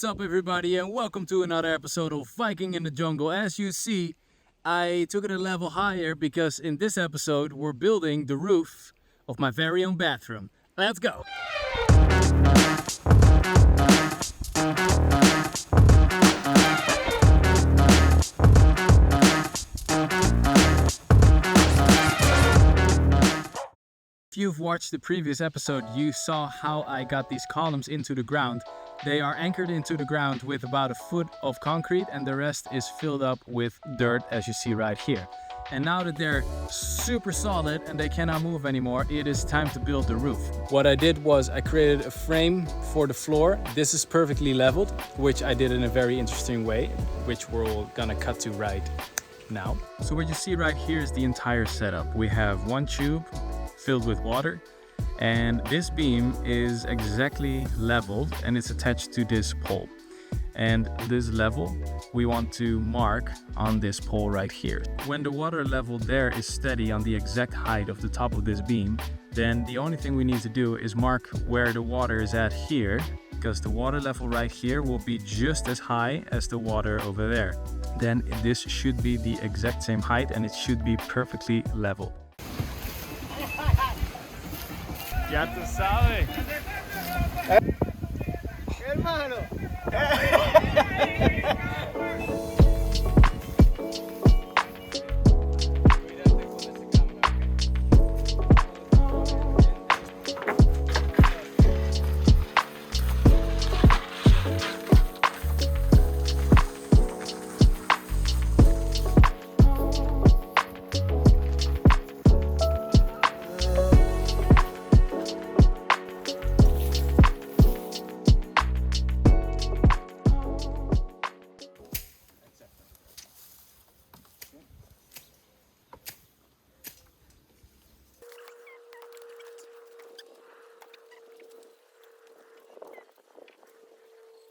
What's up everybody and welcome to another episode of Viking in the Jungle. As you see, I took it a level higher because in this episode we're building the roof of my very own bathroom. Let's go! If you've watched the previous episode, you saw how I got these columns into the ground. They are anchored into the ground with about a foot of concrete and the rest is filled up with dirt, as you see right here. And now that they're super solid and they cannot move anymore, it is time to build the roof. What I did was I created a frame for the floor. This is perfectly leveled, which I did in a very interesting way, which we're gonna cut to right now. So what you see right here is the entire setup. We have one tube filled with water, and this beam is exactly leveled and it's attached to this pole. And this level we want to mark on this pole right here. When the water level there is steady on the exact height of the top of this beam, then the only thing we need to do is mark where the water is at here, because the water level right here will be just as high as the water over there. Then this should be the exact same height and it should be perfectly level. Ya tú sabes. Hermano.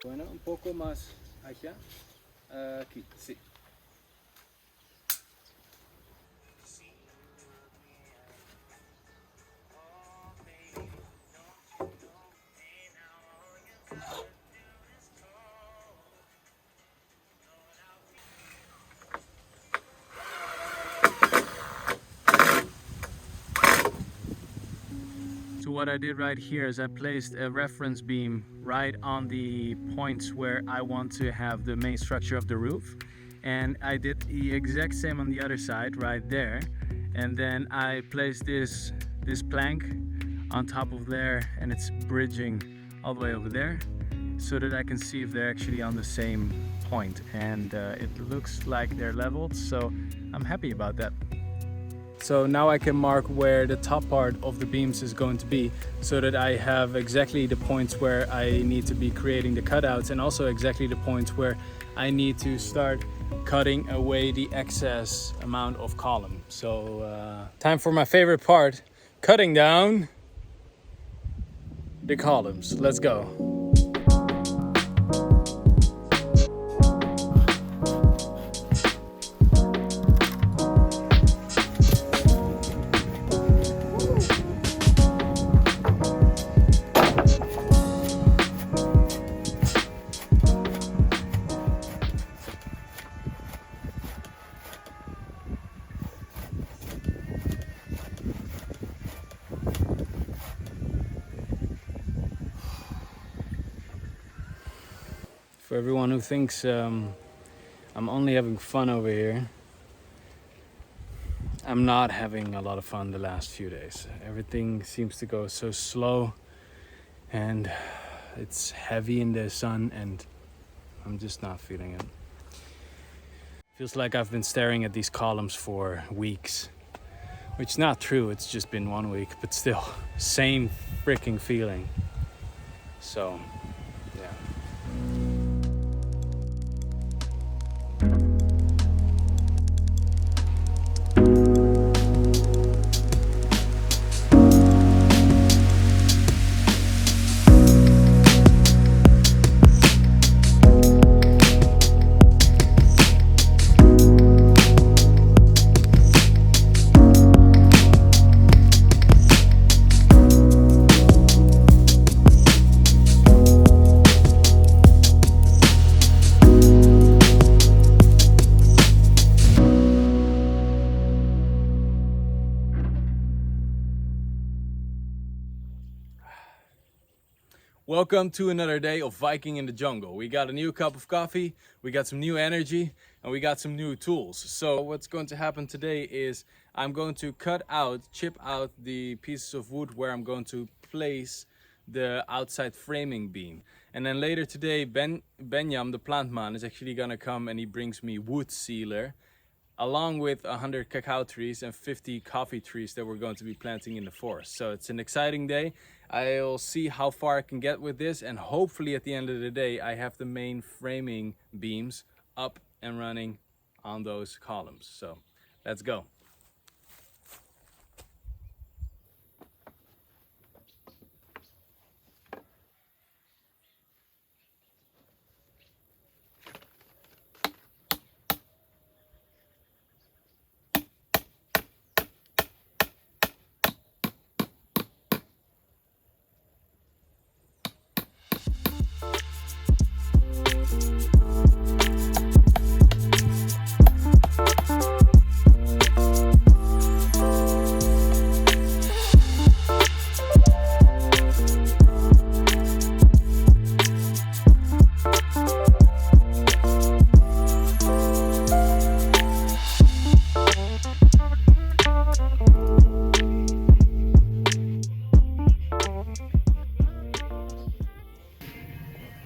Bueno, un poco más allá. Aquí, sí. So what I did right here is I placed a reference beam right on the points where I want to have the main structure of the roof, and I did the exact same on the other side right there, and then I placed this plank on top of there and it's bridging all the way over there so that I can see if they're actually on the same point, and it looks like they're leveled, so I'm happy about that. So now I can mark where the top part of the beams is going to be so that I have exactly the points where I need to be creating the cutouts and also exactly the points where I need to start cutting away the excess amount of column. So time for my favorite part, cutting down the columns. Let's go. For everyone who thinks I'm only having fun over here, I'm not having a lot of fun the last few days. Everything seems to go so slow and it's heavy in the sun and I'm just not feeling it. Feels like I've been staring at these columns for weeks, which is not true, it's just been 1 week, but still, same freaking feeling. So, yeah. Welcome to another day of Viking in the jungle. We got a new cup of coffee, we got some new energy, and we got some new tools. So what's going to happen today is I'm going to chip out the pieces of wood where I'm going to place the outside framing beam. And then later today, Benjam, the plant man, is actually gonna come and he brings me wood sealer, along with 100 cacao trees and 50 coffee trees that we're going to be planting in the forest. So it's an exciting day. I'll see how far I can get with this, and hopefully at the end of the day I have the main framing beams up and running on those columns. So let's go.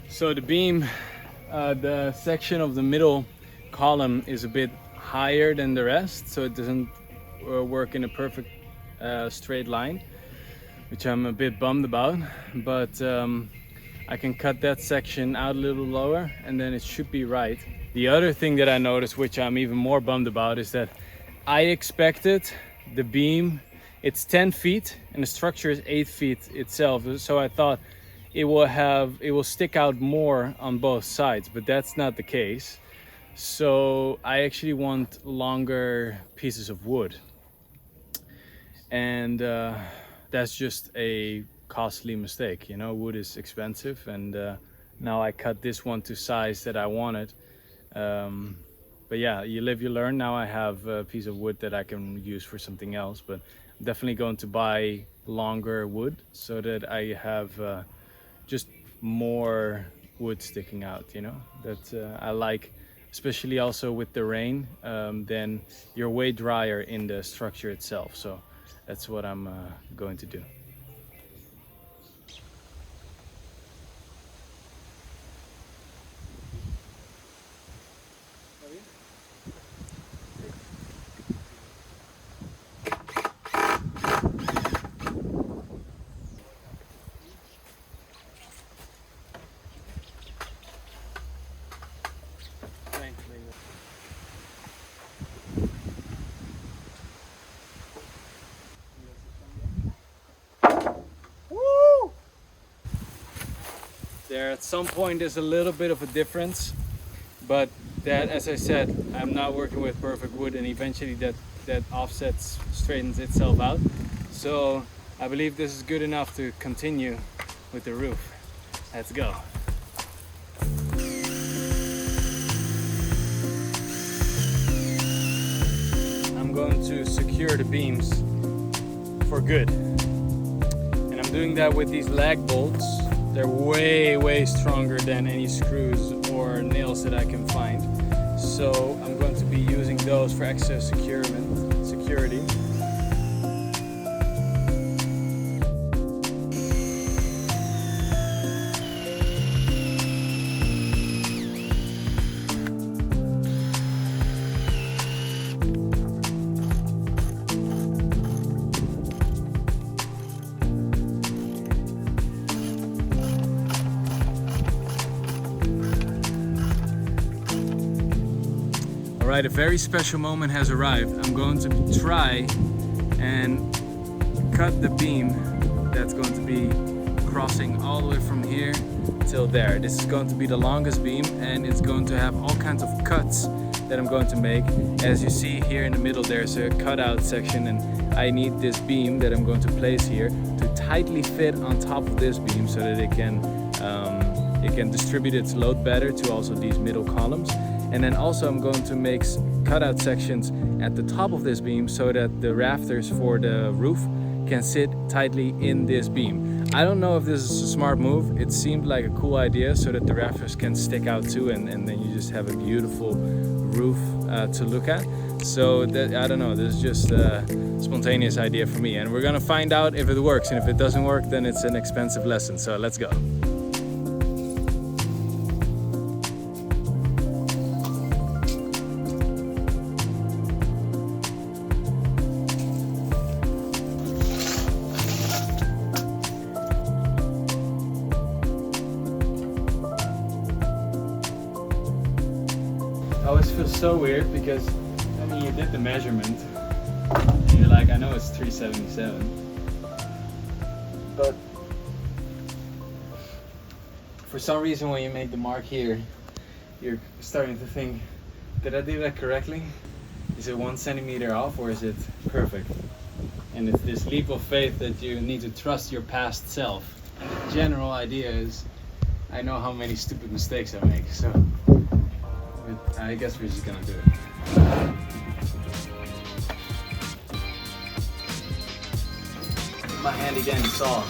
So the beam, the section of the middle column is a bit higher than the rest, so it doesn't work in a perfect straight line, which I'm a bit bummed about, but I can cut that section out a little lower and then it should be right. The other thing that I noticed, which I'm even more bummed about, is that I expected the beam, it's 10 feet and the structure is 8 feet itself, so I thought it will stick out more on both sides, but that's not the case. So I actually want longer pieces of wood, and that's just a costly mistake, you know. Wood is expensive, and now I cut this one to size that I wanted, but yeah, you live you learn. Now I have a piece of wood that I can use for something else, but I'm definitely going to buy longer wood so that I have just more wood sticking out, you know, that I like, especially also with the rain. Then you're way drier in the structure itself, so that's what I'm going to do. There at some point there's a little bit of a difference, but that, as I said, I'm not working with perfect wood, and eventually that offsets straightens itself out. So I believe this is good enough to continue with the roof. Let's go. I'm going to secure the beams for good, and I'm doing that with these lag bolts. They're way stronger than any screws or nails that I can find. So I'm going to be using those for extra security. Alright, a very special moment has arrived. I'm going to try and cut the beam that's going to be crossing all the way from here till there. This is going to be the longest beam, and it's going to have all kinds of cuts that I'm going to make. As you see here in the middle, there's a cutout section, and I need this beam that I'm going to place here to tightly fit on top of this beam so that it can distribute its load better to also these middle columns. And then also I'm going to make cutout sections at the top of this beam so that the rafters for the roof can sit tightly in this beam. I don't know if this is a smart move. It seemed like a cool idea so that the rafters can stick out too, and then you just have a beautiful roof to look at. So that, I don't know, this is just a spontaneous idea for me, and we're gonna find out if it works, and if it doesn't work then it's an expensive lesson, so let's go. I always feel so weird because I mean, you did the measurement and you're like, I know it's 377, but for some reason when you make the mark here, you're starting to think, did I do that correctly? Is it 1 centimeter off or is it perfect? And it's this leap of faith that you need to trust your past self. And the general idea is, I know how many stupid mistakes I make, so I guess we're just gonna do it. My handy dandy saw.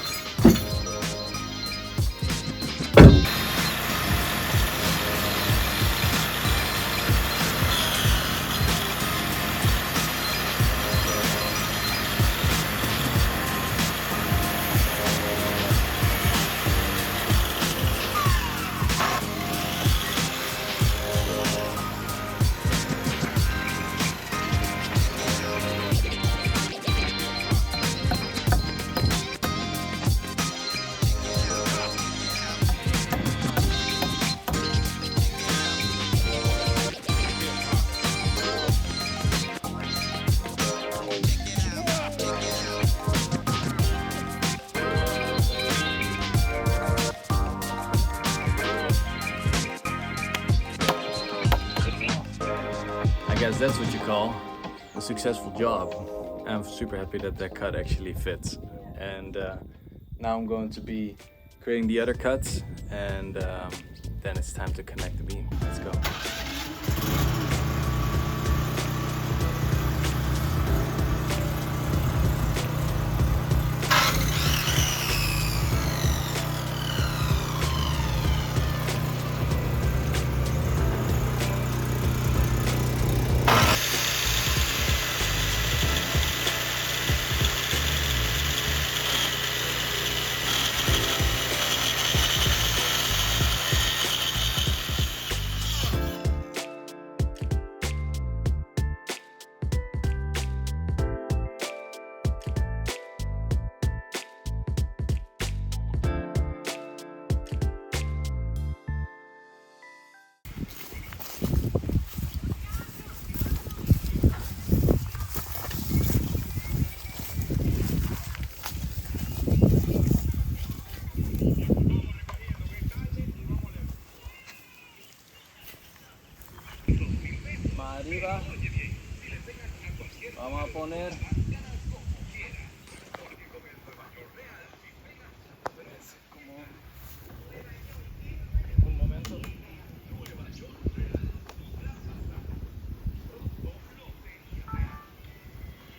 I guess that's what you call a successful job. I'm super happy that that cut actually fits. And now I'm going to be creating the other cuts, and then it's time to connect the beam. Let's go. Arriba, vamos a poner un momento.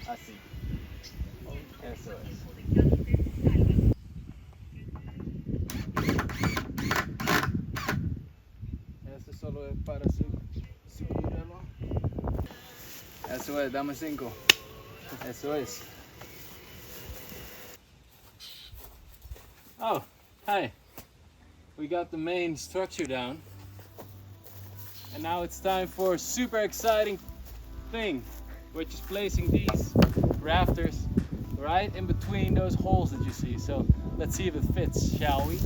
Así, eso es. Eso solo es para subirlo. Eso es, dame 5. Eso es. Oh, hi. We got the main structure down. And now it's time for a super exciting thing, which is placing these rafters right in between those holes that you see. So let's see if it fits, shall we?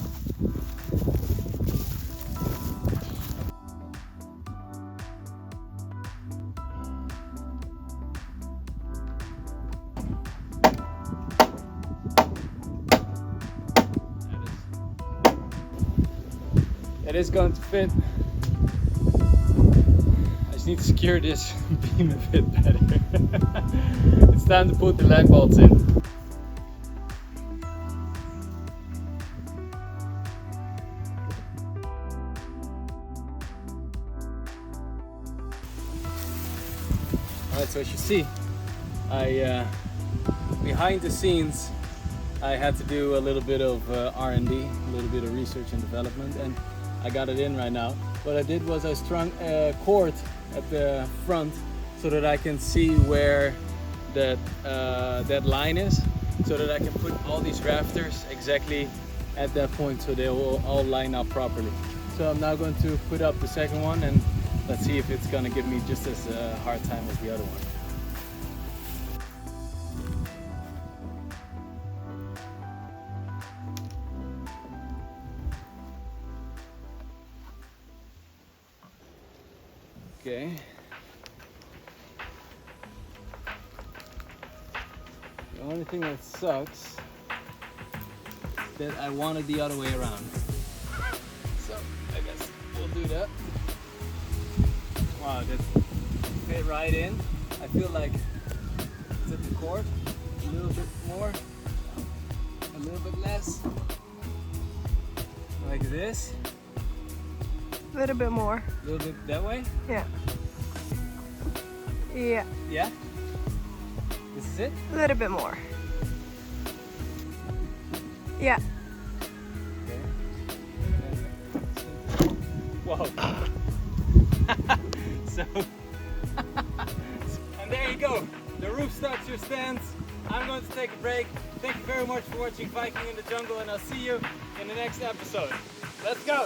It is going to fit. I just need to secure this beam a bit better. It's time to put the lag bolts in. Alright, so as you see, we behind the scenes, I had to do a little bit of R&D, a little bit of research and development, and I got it in right now. What I did was I strung a cord at the front so that I can see where that line is, so that I can put all these rafters exactly at that point so they will all line up properly. So I'm now going to put up the second one, and let's see if it's going to give me just as hard time as the other one. Okay. The only thing that sucks is that I want it the other way around. So I guess we'll do that. Wow, that fit right in. I feel like it's at the cord. A little bit more, a little bit less. Like this. A little bit more. A little bit that way. Yeah. Yeah. Yeah? This is it? A little bit more. Yeah. Okay. Whoa. So, and there you go. The roof structure stands. I'm going to take a break. Thank you very much for watching Viking in the Jungle, and I'll see you in the next episode. Let's go.